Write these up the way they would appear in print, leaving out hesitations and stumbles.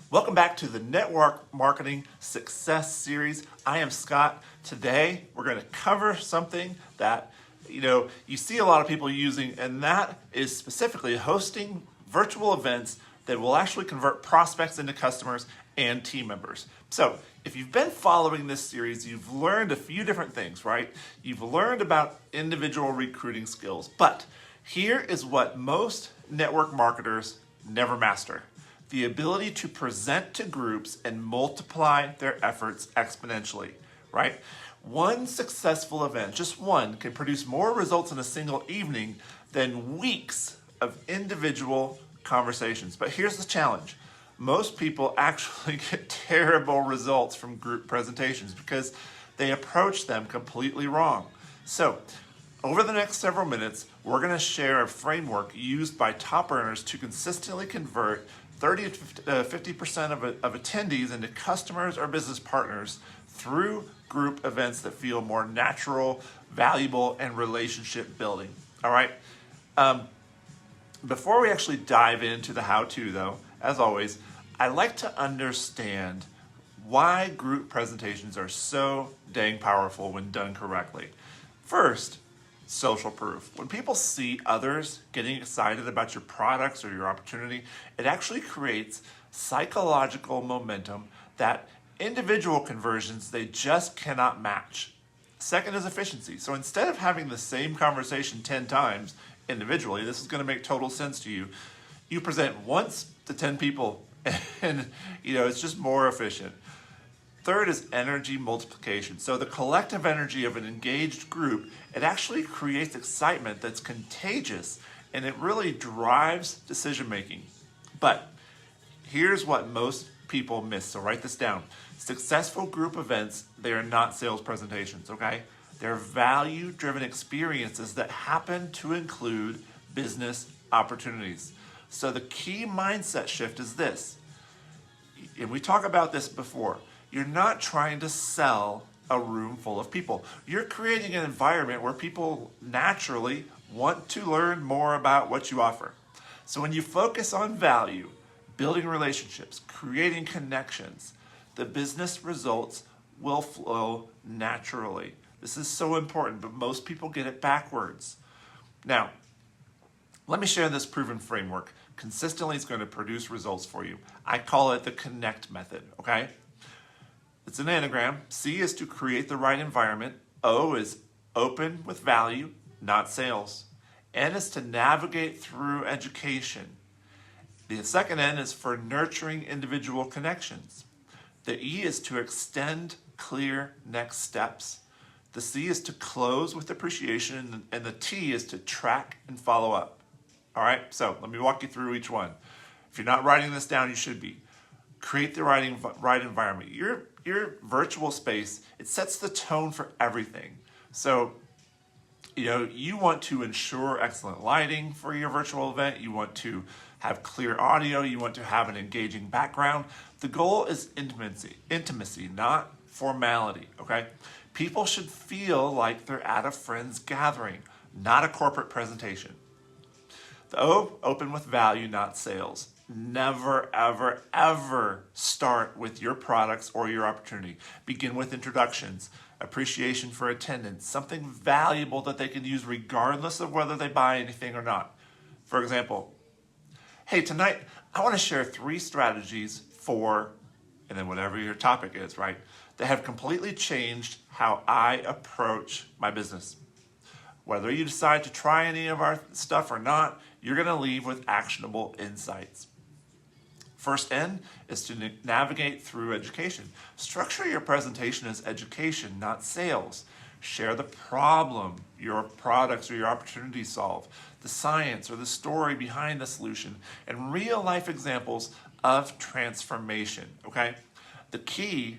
Welcome back to the Network Marketing Success Series. I am Scott. Today, we're going to cover something that you see a lot of people using, and that is specifically hosting virtual events that will actually convert prospects into customers and team members. So, if you've been following this series, you've learned a few different things, right? You've learned about individual recruiting skills, but here is what most network marketers never master: the ability to present to groups and multiply their efforts exponentially, right? One successful event, just one, can produce more results in a single evening than weeks of individual conversations. But here's the challenge. Most people actually get terrible results from group presentations because they approach them completely wrong. So, over the next several minutes, we're going to share a framework used by top earners to consistently convert 30 to 50% of attendees into customers or business partners through group events that feel more natural, valuable, and relationship building. All right. Before we actually dive into the how-to, though, as always, I like to understand why group presentations are so dang powerful when done correctly. First, social proof. When people see others getting excited about your products or your opportunity, it actually creates psychological momentum that individual conversions, they just cannot match. Second is efficiency. So instead of having the same conversation 10 times individually, this is going to make total sense to you. You present once to 10 people and it's just more efficient. Third is energy multiplication. So the collective energy of an engaged group, it actually creates excitement that's contagious, and it really drives decision making. But here's what most people miss. So write this down. Successful group events, they are not sales presentations, okay? They're value-driven experiences that happen to include business opportunities. So the key mindset shift is this, and we talked about this before. You're not trying to sell a room full of people. You're creating an environment where people naturally want to learn more about what you offer. So when you focus on value, building relationships, creating connections, the business results will flow naturally. This is so important, but most people get it backwards. Now, let me share this proven framework. Consistently, it's going to produce results for you. I call it the CONNECT method, okay? It's an anagram. C is to create the right environment. O is open with value, not sales. N is to navigate through education. The second N is for nurturing individual connections. The E is to extend clear next steps. The C is to close with appreciation, and the T is to track and follow up. All right, so let me walk you through each one. If you're not writing this down, you should be. Create the right environment. Your virtual space, it sets the tone for everything. So, you want to ensure excellent lighting for your virtual event. You want to have clear audio. You want to have an engaging background. The goal is intimacy, not formality, okay? People should feel like they're at a friend's gathering, not a corporate presentation. The O, open with value, not sales. Never, ever, ever start with your products or your opportunity. Begin with introductions, appreciation for attendance, something valuable that they can use regardless of whether they buy anything or not. For example, hey, tonight I want to share 3 strategies for, and then whatever your topic is, right, that have completely changed how I approach my business. Whether you decide to try any of our stuff or not, you're going to leave with actionable insights. First N is to navigate through education. Structure your presentation as education, not sales. Share the problem your products or your opportunities solve, the science or the story behind the solution, and real-life examples of transformation, okay? The key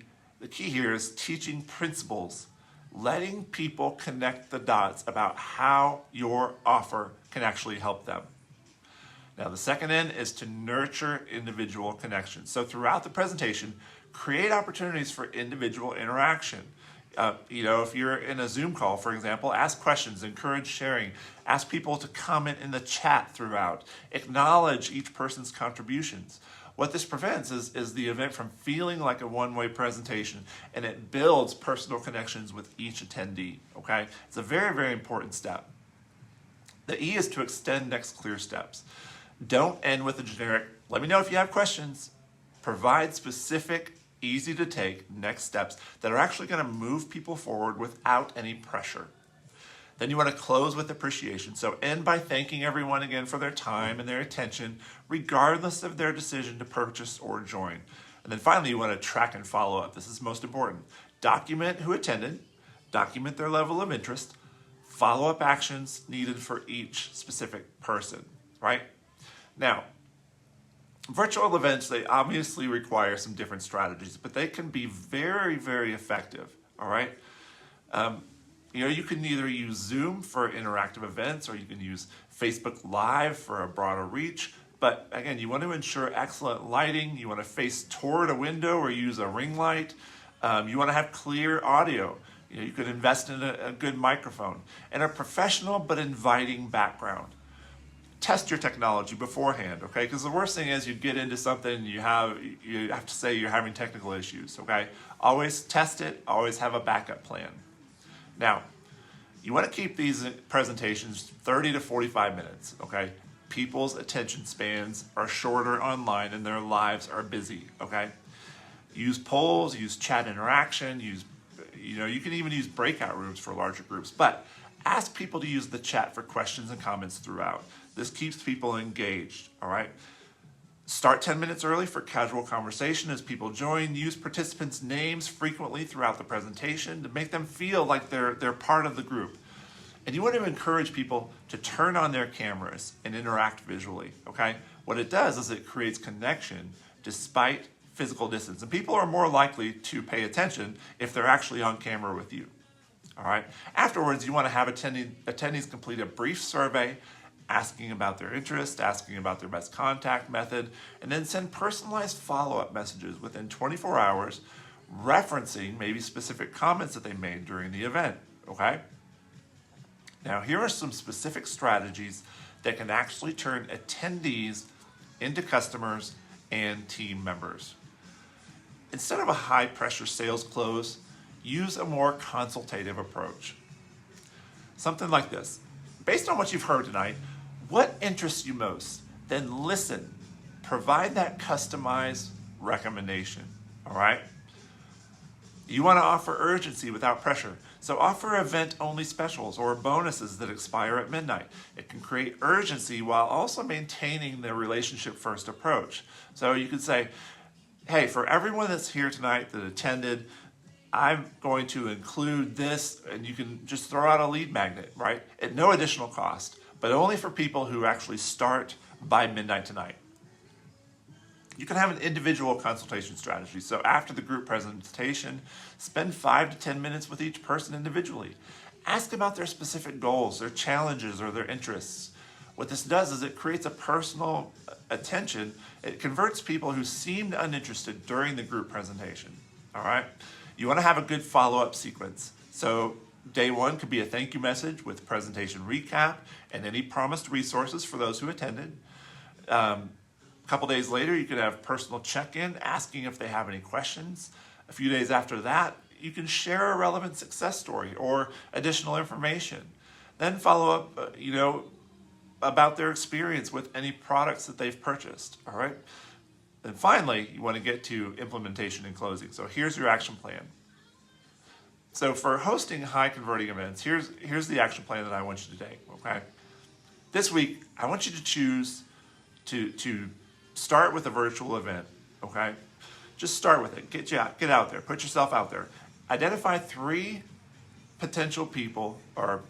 here is teaching principles, letting people connect the dots about how your offer can actually help them. Now, the second N is to nurture individual connections. So throughout the presentation, create opportunities for individual interaction. If you're in a Zoom call, for example, ask questions, encourage sharing, ask people to comment in the chat throughout, acknowledge each person's contributions. What this prevents is the event from feeling like a one-way presentation, and it builds personal connections with each attendee, okay? It's a very, very important step. The E is to extend next clear steps. Don't end with a generic, let me know if you have questions. Provide specific, easy to take next steps that are actually going to move people forward without any pressure. Then you want to close with appreciation. So end by thanking everyone again for their time and their attention, regardless of their decision to purchase or join. And then finally, you want to track and follow up. This is most important. Document who attended, document their level of interest, follow up actions needed for each specific person, right? Now, virtual events, they obviously require some different strategies, but they can be very, very effective, all right? You can either use Zoom for interactive events, or you can use Facebook Live for a broader reach. But again, you want to ensure excellent lighting. You want to face toward a window or use a ring light. You want to have clear audio. You could invest in a good microphone and a professional but inviting background. Test your technology beforehand, okay? Because the worst thing is you get into something and you have to say you're having technical issues, okay? Always test it. Always have a backup plan. Now, you want to keep these presentations 30 to 45 minutes, okay? People's attention spans are shorter online and their lives are busy, okay? Use polls, use chat interaction, you can even use breakout rooms for larger groups, but ask people to use the chat for questions and comments throughout. This keeps people engaged, all right? Start 10 minutes early for casual conversation as people join. Use participants' names frequently throughout the presentation to make them feel like they're part of the group. And you want to encourage people to turn on their cameras and interact visually, okay? What it does is it creates connection despite physical distance. And people are more likely to pay attention if they're actually on camera with you, all right? Afterwards, you want to have attendees complete a brief survey asking about their interest, asking about their best contact method, and then send personalized follow-up messages within 24 hours referencing maybe specific comments that they made during the event, okay? Now, here are some specific strategies that can actually turn attendees into customers and team members. Instead of a high-pressure sales close, use a more consultative approach. Something like this. Based on what you've heard tonight, what interests you most? Then listen. Provide that customized recommendation, all right? You want to offer urgency without pressure. So offer event-only specials or bonuses that expire at midnight. It can create urgency while also maintaining the relationship-first approach. So you could say, hey, for everyone that's here tonight that attended, I'm going to include this, and you can just throw out a lead magnet, right? At no additional cost, but only for people who actually start by midnight tonight. You can have an individual consultation strategy. So after the group presentation, spend 5 to 10 minutes with each person individually. Ask about their specific goals, their challenges, or their interests. What this does is it creates a personal attention. It converts people who seemed uninterested during the group presentation, all right? You want to have a good follow-up sequence. So day one could be a thank you message with presentation recap and any promised resources for those who attended. A couple days later, you could have personal check-in asking if they have any questions. A few days after that, you can share a relevant success story or additional information. Then follow up, about their experience with any products that they've purchased, all right? And finally, you want to get to implementation and closing. So here's your action plan. So for hosting high converting events, here's the action plan that I want you to take, okay? This week, I want you to choose to start with a virtual event, okay? Just start with it. Get out there. Put yourself out there. Identify 3 potential people or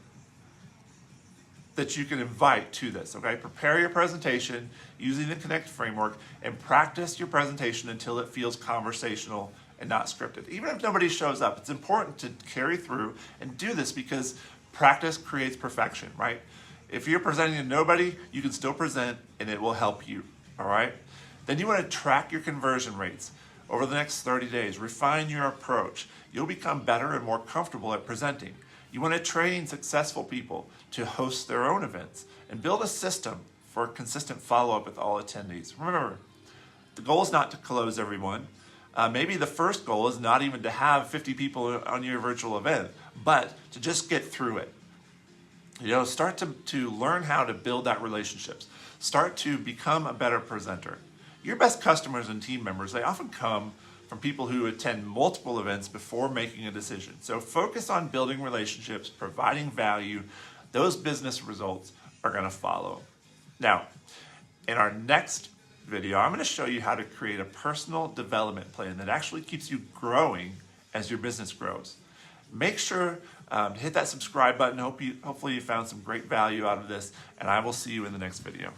that you can invite to this, okay? Prepare your presentation using the Connect framework and practice your presentation until it feels conversational and not scripted. Even if nobody shows up, it's important to carry through and do this because practice creates perfection, right? If you're presenting to nobody, you can still present and it will help you, all right? Then you want to track your conversion rates. Over the next 30 days, refine your approach. You'll become better and more comfortable at presenting. You want to train successful people to host their own events and build a system for consistent follow-up with all attendees. Remember, The goal is not to close everyone. Maybe the first goal is not even to have 50 people on your virtual event, but to just get through it. Start to learn how to build that relationships. Start to become a better presenter. Your best customers and team members, they often come from people who attend multiple events before making a decision. So focus on building relationships, providing value. Those business results are going to follow. Now, in our next video, I'm going to show you how to create a personal development plan that actually keeps you growing as your business grows. Make sure to hit that subscribe button. Hopefully you found some great value out of this, and I will see you in the next video.